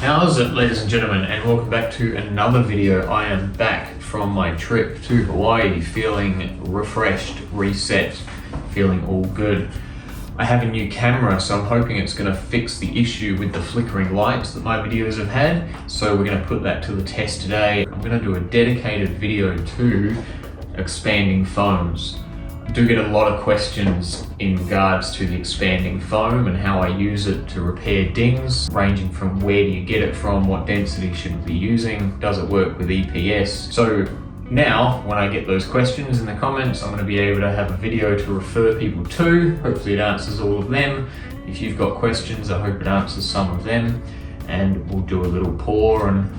How's it, ladies and gentlemen, and welcome back to another video. I am back from my trip to Hawaii, feeling refreshed, reset, feeling all good. I have a new camera, so I'm hoping it's going to fix the issue with the flickering lights that my videos have had. So we're going to put that to the test today. I'm going to do a dedicated video to expanding foams. I do get a lot of questions in regards to the expanding foam and how I use it to repair dings, ranging from where do you get it from, what density should it be using, does it work with EPS. So now, when I get those questions in the comments, I'm going to be able to have a video to refer people to. Hopefully it answers all of them. If you've got questions, I hope it answers some of them, and we'll do a little pour and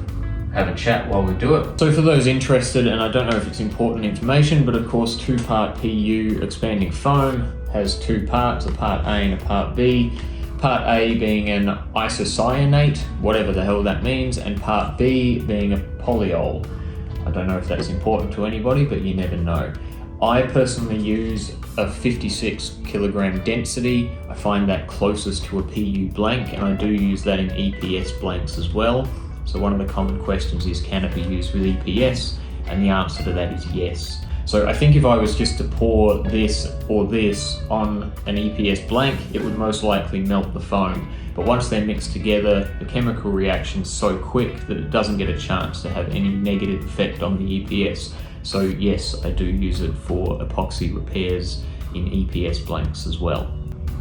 have a chat while we do it. So for those interested, and I don't know if it's important information, but of course 2-part PU expanding foam has 2 parts, a part A and a part B. Part A being an isocyanate, whatever the hell that means, and part B being a polyol. I don't know if that's important to anybody, but you never know. I personally use a 56 kilogram density. I find that closest to a PU blank, and I do use that in EPS blanks as well. So one of the common questions is, can it be used with EPS? And the answer to that is yes. So I think if I was just to pour this or this on an EPS blank, it would most likely melt the foam. But once they're mixed together, the chemical reaction's so quick that it doesn't get a chance to have any negative effect on the EPS. So yes, I do use it for epoxy repairs in EPS blanks as well.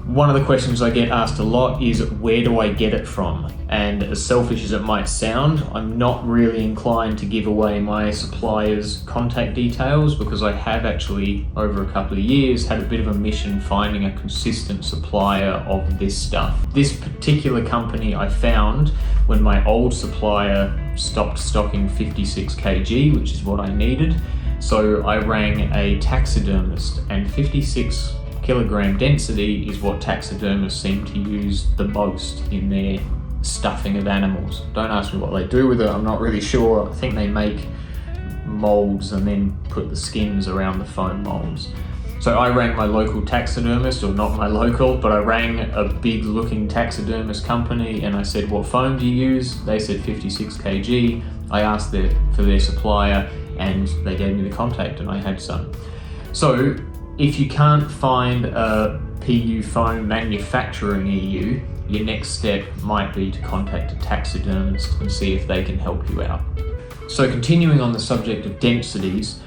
One of the questions I get asked a lot is, where do I get it from? And as selfish as it might sound, I'm not really inclined to give away my supplier's contact details, because I have actually, over a couple of years, had a bit of a mission finding a consistent supplier of this stuff. This particular company I found when my old supplier stopped stocking 56 kg, which is what I needed. So I rang a taxidermist, and 56 kilogram density is what taxidermists seem to use the most in their stuffing of animals. Don't ask me what they do with it, I'm not really sure. I think they make molds and then put the skins around the foam molds. So I rang my local taxidermist, or not my local, but I rang a big looking taxidermist company and I said, what foam do you use? They said 56 kg. I asked for their supplier and they gave me the contact, and I had some. So if you can't find a PU foam manufacturer in EU, your next step might be to contact a taxidermist and see if they can help you out. So continuing on the subject of densities,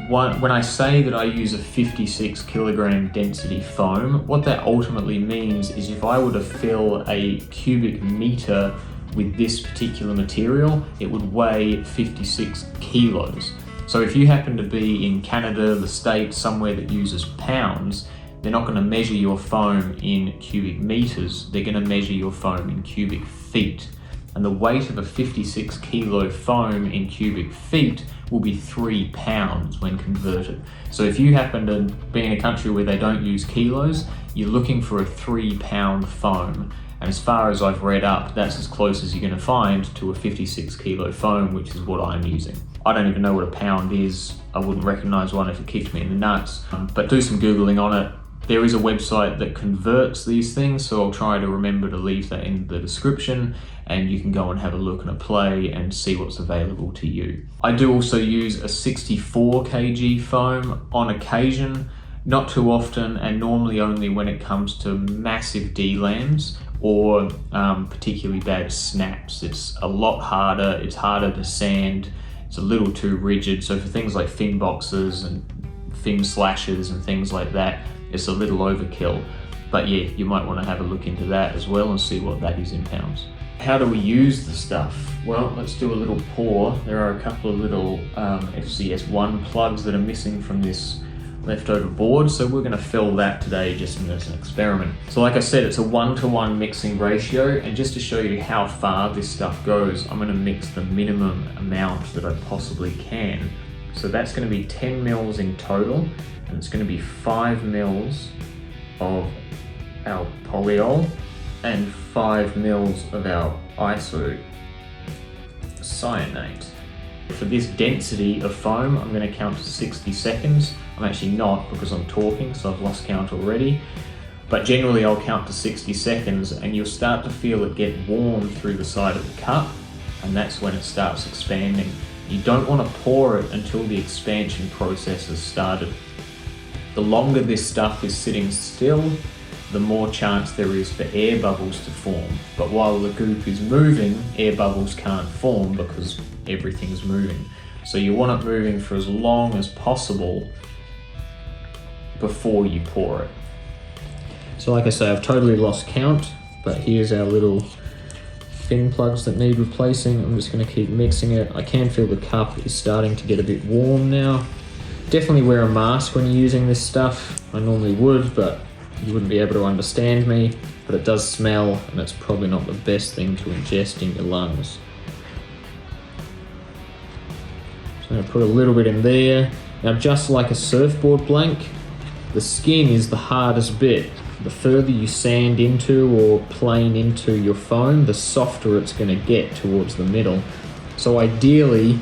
when I say that I use a 56 kilogram density foam, what that ultimately means is if I were to fill a cubic meter with this particular material, it would weigh 56 kilos. So if you happen to be in Canada, the States, somewhere that uses pounds, they're not going to measure your foam in cubic meters, they're going to measure your foam in cubic feet. And the weight of a 56 kilo foam in cubic feet will be 3 pounds when converted. So if you happen to be in a country where they don't use kilos, you're looking for a 3 pound foam. And as far as I've read up, that's as close as you're going to find to a 56 kilo foam, which is what I'm using. I don't even know what a pound is. I wouldn't recognize one if it kicked me in the nuts, but do some Googling on it. There is a website that converts these things, so I'll try to remember to leave that in the description, and you can go and have a look and a play and see what's available to you. I do also use a 64 kg foam on occasion, not too often, and normally only when it comes to massive D-lambs or particularly bad snaps. It's a lot harder, it's harder to sand, it's a little too rigid. So for things like fin boxes and fin slashes and things like that, it's a little overkill. But yeah, you might want to have a look into that as well and see what that is in pounds. How do we use the stuff? Well, let's do a little pour. There are a couple of little FCS1 plugs that are missing from this leftover board, so we're going to fill that today just as an experiment. So like I said, it's a 1-to-1 mixing ratio, and just to show you how far this stuff goes, I'm going to mix the minimum amount that I possibly can. So that's going to be 10 mils in total, and it's going to be 5 mils of our polyol and 5 mils of our isocyanate. For this density of foam, I'm going to count to 60 seconds. I'm actually not, because I'm talking, so I've lost count already. But generally I'll count to 60 seconds and you'll start to feel it get warm through the side of the cup, and that's when it starts expanding. You don't want to pour it until the expansion process has started. The longer this stuff is sitting still, the more chance there is for air bubbles to form. But while the goop is moving, air bubbles can't form because everything's moving. So you want it moving for as long as possible before you pour it. So like I say, I've totally lost count, but here's our little fin plugs that need replacing. I'm just going to keep mixing it. I can feel the cup is starting to get a bit warm now. Definitely wear a mask when you're using this stuff. I normally would, but you wouldn't be able to understand me. But it does smell, and it's probably not the best thing to ingest in your lungs. So I'm going to put a little bit in there. Now, just like a surfboard blank, the skin is the hardest bit. The further you sand into or plane into your foam, the softer it's going to get towards the middle. So ideally,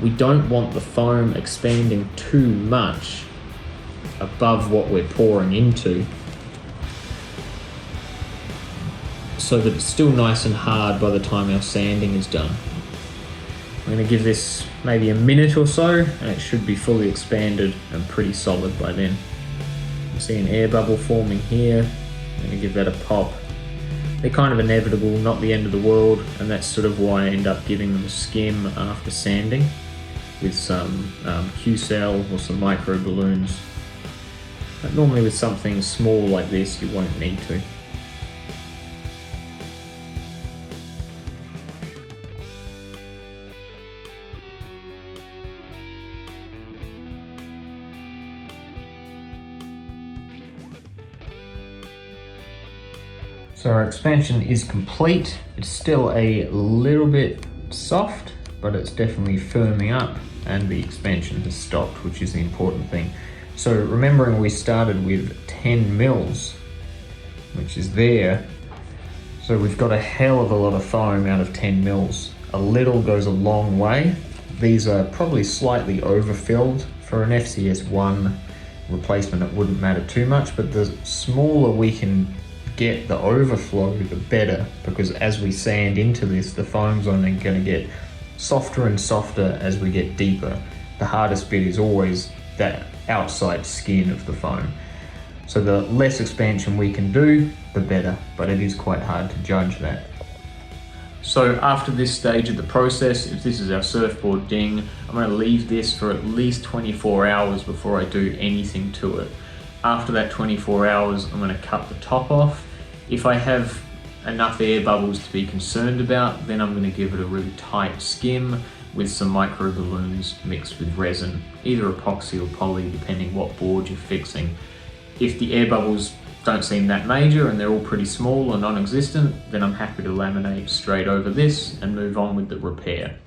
we don't want the foam expanding too much above what we're pouring into, so that it's still nice and hard by the time our sanding is done. I'm going to give this maybe a minute or so, and it should be fully expanded and pretty solid by then. You see an air bubble forming here. I'm going to give that a pop. They're kind of inevitable, not the end of the world, and that's sort of why I end up giving them a skim after sanding with some Q-cell or some micro balloons. But normally with something small like this, you won't need to. So our expansion is complete. It's still a little bit soft, but it's definitely firming up, and the expansion has stopped, which is the important thing. So remembering we started with 10 mils, which is there. So we've got a hell of a lot of foam out of 10 mils. A little goes a long way. These are probably slightly overfilled. For an FCS1 replacement, it wouldn't matter too much, but the smaller we can get the overflow, the better, because as we sand into this, the foam's only going to get softer and softer as we get deeper. The hardest bit is always that outside skin of the foam. So the less expansion we can do, the better, but it is quite hard to judge that. So after this stage of the process, if this is our surfboard ding, I'm going to leave this for at least 24 hours before I do anything to it. After that 24 hours, I'm going to cut the top off. If I have enough air bubbles to be concerned about, then I'm going to give it a really tight skim with some micro balloons mixed with resin, either epoxy or poly, depending what board you're fixing. If the air bubbles don't seem that major and they're all pretty small or non-existent, then I'm happy to laminate straight over this and move on with the repair.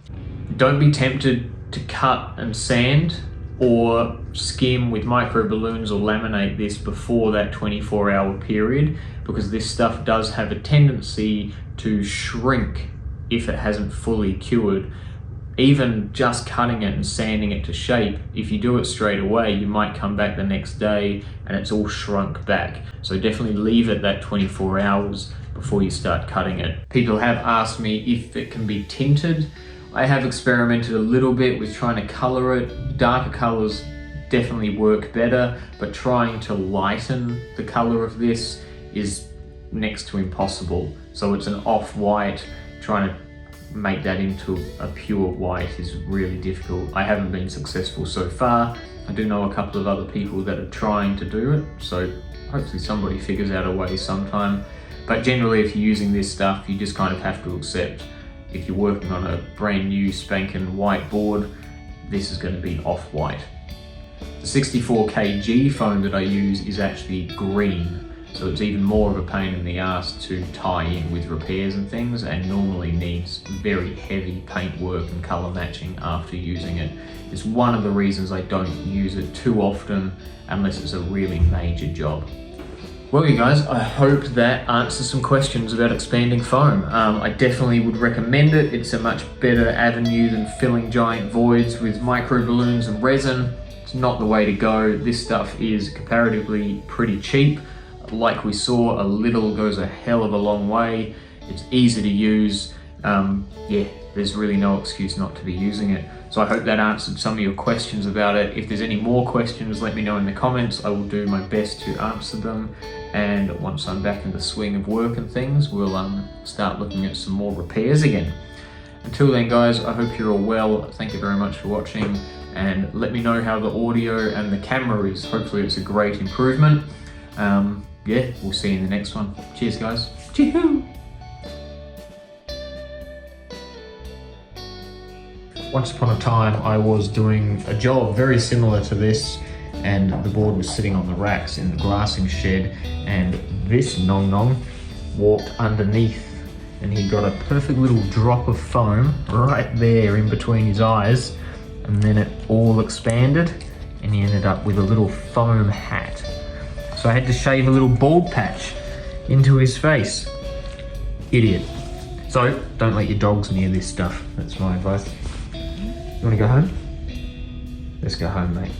Don't be tempted to cut and sand or skim with micro balloons or laminate this before that 24-hour period, because this stuff does have a tendency to shrink if it hasn't fully cured. Even just cutting it and sanding it to shape, if you do it straight away, you might come back the next day and it's all shrunk back. So definitely leave it that 24 hours before you start cutting it. People have asked me if it can be tinted. I have experimented a little bit with trying to color it. Darker colors definitely work better, but trying to lighten the color of this is next to impossible. So it's an off-white. Trying to make that into a pure white is really difficult. I haven't been successful so far. I do know a couple of other people that are trying to do it, so hopefully somebody figures out a way sometime. But generally, if you're using this stuff, you just kind of have to accept, if you're working on a brand new spanking white board, this is going to be off-white. The 64 kg foam that I use is actually green, so it's even more of a pain in the ass to tie in with repairs and things, and normally needs very heavy paint work and color matching after using it. It's one of the reasons I don't use it too often unless it's a really major job. Well, you guys, I hope that answers some questions about expanding foam. I definitely would recommend it. It's a much better avenue than filling giant voids with micro balloons and resin. It's not the way to go. This stuff is comparatively pretty cheap. like we saw, a little goes a hell of a long way. It's easy to use. Yeah, there's really no excuse not to be using it. So I hope that answered some of your questions about it. If there's any more questions, let me know in the comments. I will do my best to answer them. And once I'm back in the swing of work and things, we'll start looking at some more repairs again. Until then, guys, I hope you're all well. Thank you very much for watching, and let me know how the audio and the camera is. Hopefully it's a great improvement. Yeah, we'll see you in the next one. Cheers, guys. Chee-hoo! Once upon a time, I was doing a job very similar to this, and the board was sitting on the racks in the glassing shed, and this nong-nong walked underneath, and he got a perfect little drop of foam right there in between his eyes, and then it all expanded, and he ended up with a little foam hat. So I had to shave a little bald patch into his face. Idiot. So, don't let your dogs near this stuff. That's my advice. You wanna go home? Let's go home, mate.